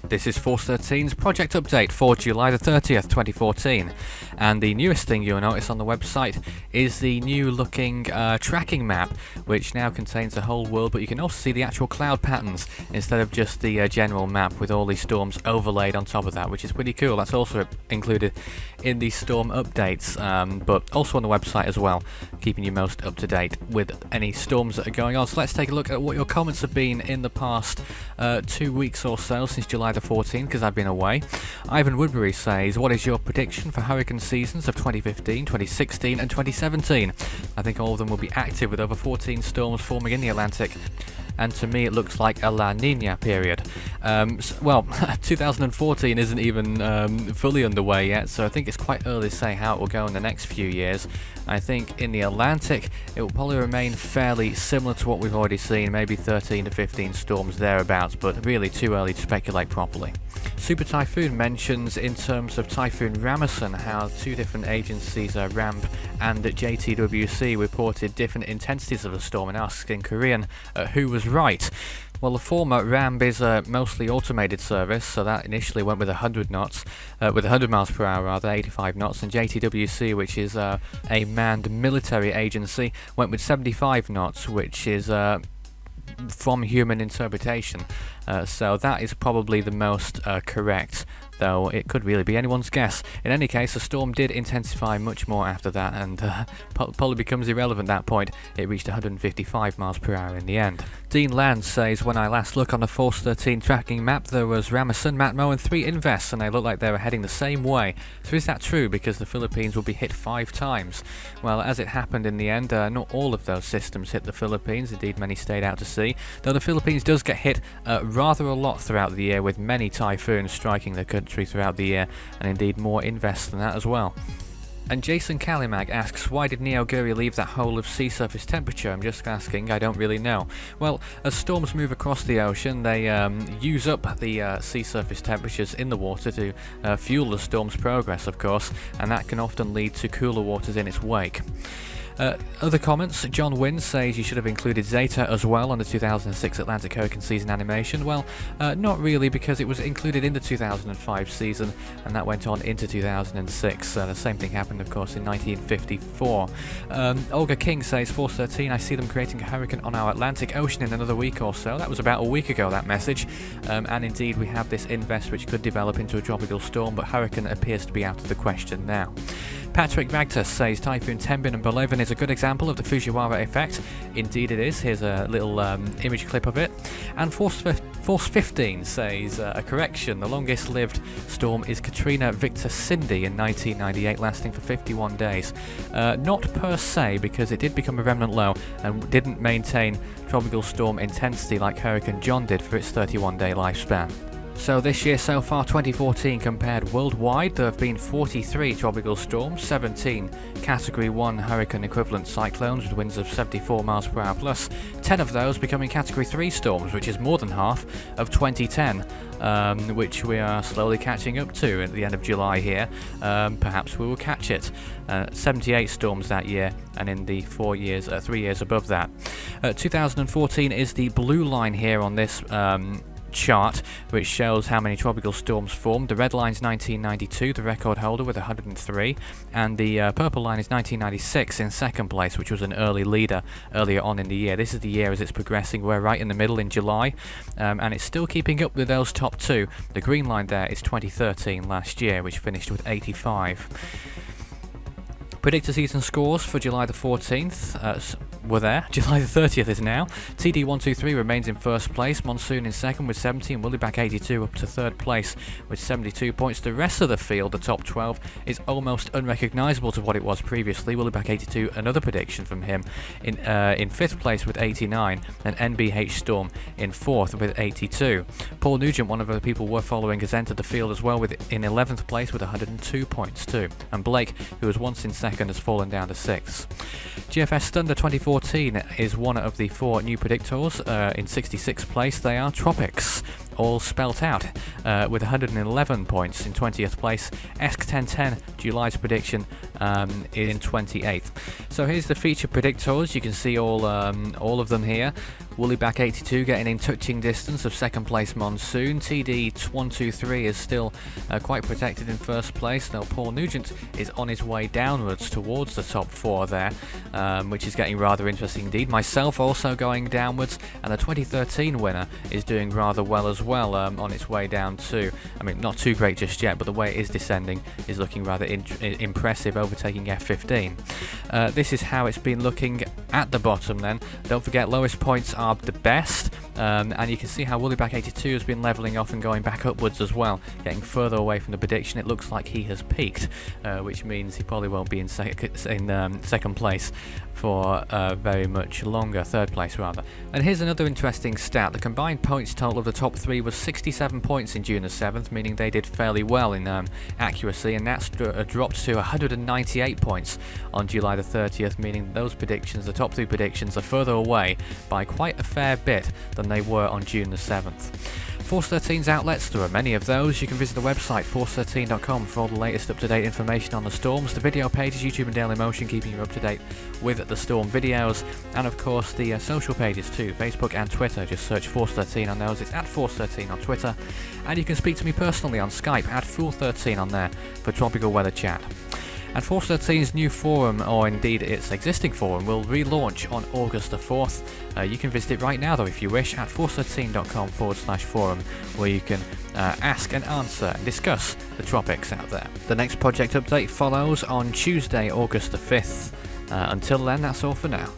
This is Force 13's project update for July the 30th, 2014, and the newest thing you'll notice on the website is the new looking tracking map, which now contains the whole world, but you can also see the actual cloud patterns instead of just the general map with all these storms overlaid on top of that, which is pretty cool. That's also included in the storm updates, but also on the website as well, keeping you most up to date with any storms that are going on. So let's take a look at what your comments have been in the past 2 weeks or so since July the 14th, because I've been away. Ivan Woodbury says, what is your prediction for hurricane seasons of 2015, 2016 and 2017? I think all of them will be active with over 14 storms forming in the Atlantic, and to me it looks like a La Nina period. Well, 2014 isn't even fully underway yet, so I think it's quite early to say how it will go in the next few years. I think in the Atlantic it will probably remain fairly similar to what we've already seen, maybe 13 to 15 storms thereabouts, but really too early to speculate properly. Super Typhoon mentions in terms of Typhoon Ramasan how two different agencies, RAMP and JTWC, reported different intensities of the storm and asks in Korean who was right. Well, the former RAMP is a mostly automated service, so that initially went with 100 knots, with 100 miles per hour rather, 85 knots, and JTWC, which is a manned military agency, went with 75 knots, which is from human interpretation. So that is probably the most correct, though it could really be anyone's guess. In any case, the storm did intensify much more after that, and probably becomes irrelevant at that point. It reached 155 miles per hour in the end. Dean Land says, when I last looked on the Force 13 tracking map, there was Ramasan, Matmo and 3 Invests, and they looked like they were heading the same way. So is that true, because the Philippines will be hit 5 times? Well, as it happened in the end, not all of those systems hit the Philippines. Indeed, many stayed out to sea, though the Philippines does get hit rather a lot throughout the year, with many typhoons striking the country throughout the year, and indeed more Invests than that as well. And Jason Kalimag asks, why did Neoguri leave that hole of sea surface temperature? I'm just asking, I don't really know. Well, as storms move across the ocean, they use up the sea surface temperatures in the water to fuel the storm's progress, of course, and that can often lead to cooler waters in its wake. Other comments, John Wynn says you should have included Zeta as well on the 2006 Atlantic Hurricane season animation. Well, not really, because it was included in the 2005 season and that went on into 2006. The same thing happened, of course, in 1954. Olga King says, Force 13, I see them creating a hurricane on our Atlantic Ocean in another week or so. That was about a week ago, that message. And indeed, we have this Invest which could develop into a tropical storm, but hurricane appears to be out of the question now. Patrick Vagtas says Typhoon Tenbin and Boleven is a good example of the Fujiwara effect. Indeed it is. Here's a little image clip of it. And Force 15 says a correction. The longest lived storm is Katrina Victor Cindy in 1998, lasting for 51 days. Not per se, because it did become a remnant low and didn't maintain tropical storm intensity like Hurricane John did for its 31-day lifespan. So this year so far, 2014 compared worldwide, there have been 43 tropical storms, 17 Category 1 hurricane equivalent cyclones with winds of 74 miles per hour plus, 10 of those becoming Category 3 storms, which is more than half of 2010, which we are slowly catching up to at the end of July here. Perhaps we will catch it. 78 storms that year, and in the 3 years above that. 2014 is the blue line here on this chart, which shows how many tropical storms formed. The red line is 1992, the record holder with 103, and the purple line is 1996 in second place, which was an early leader earlier on in the year. This is the year as it's progressing. We're right in the middle in July, and it's still keeping up with those top two. The green line there is 2013 last year, which finished with 85. Predictor season scores for July the 14th were there. July the 30th is now. TD123 remains in first place, Monsoon in second with 70, and Willyback 82 up to third place with 72 points. The rest of the field, the top 12, is almost unrecognisable to what it was previously. Willyback 82, another prediction from him, in fifth place with 89, and NBH Storm in fourth with 82. Paul Nugent, one of the people we're following, has entered the field as well in 11th place with 102 points too. And Blake, who was once in second, has fallen down to 6th. GFS Thunder 2014 is one of the 4 new predictors. In 66th place they are Tropics, all spelt out, with 111 points. In 20th place, ESC 1010, July's prediction, in 28th. So here's the feature predictors. You can see all of them here. Woollyback 82 getting in touching distance of second place Monsoon. TD 123 is still quite protected in first place. Now Paul Nugent is on his way downwards towards the top 4 there, which is getting rather interesting indeed. Myself also going downwards, and the 2013 winner is doing rather well as well, on its way down too. I mean, not too great just yet, but the way it is descending is looking rather impressive, overtaking F15. This is how it's been looking at the bottom then. Don't forget, lowest points are the best, and you can see how Woollyback 82 has been levelling off and going back upwards as well, getting further away from the prediction. It looks like he has peaked, which means he probably won't be in second place for very much longer, third place rather. And here's another interesting stat. The combined points total of the top 3 was 67 points in June the 7th, meaning they did fairly well in accuracy, and that's dropped to 198 points on July the 30th, meaning those predictions, the top 3 predictions, are further away by quite a fair bit than they were on June the 7th. Force 13's outlets, there are many of those. You can visit the website force13.com for all the latest up-to-date information on the storms, the video pages, YouTube and Dailymotion keeping you up to date with the storm videos, and of course the social pages too, Facebook and Twitter. Just search Force 13 on those. It's at Force 13 on Twitter, and you can speak to me personally on Skype at Fool13 on there for tropical weather chat. And Force 13's new forum, or indeed its existing forum, will relaunch on August the 4th. You can visit it right now though if you wish at force13.com/forum, where you can ask and answer and discuss the tropics out there. The next project update follows on Tuesday, August the 5th. Until then, that's all for now.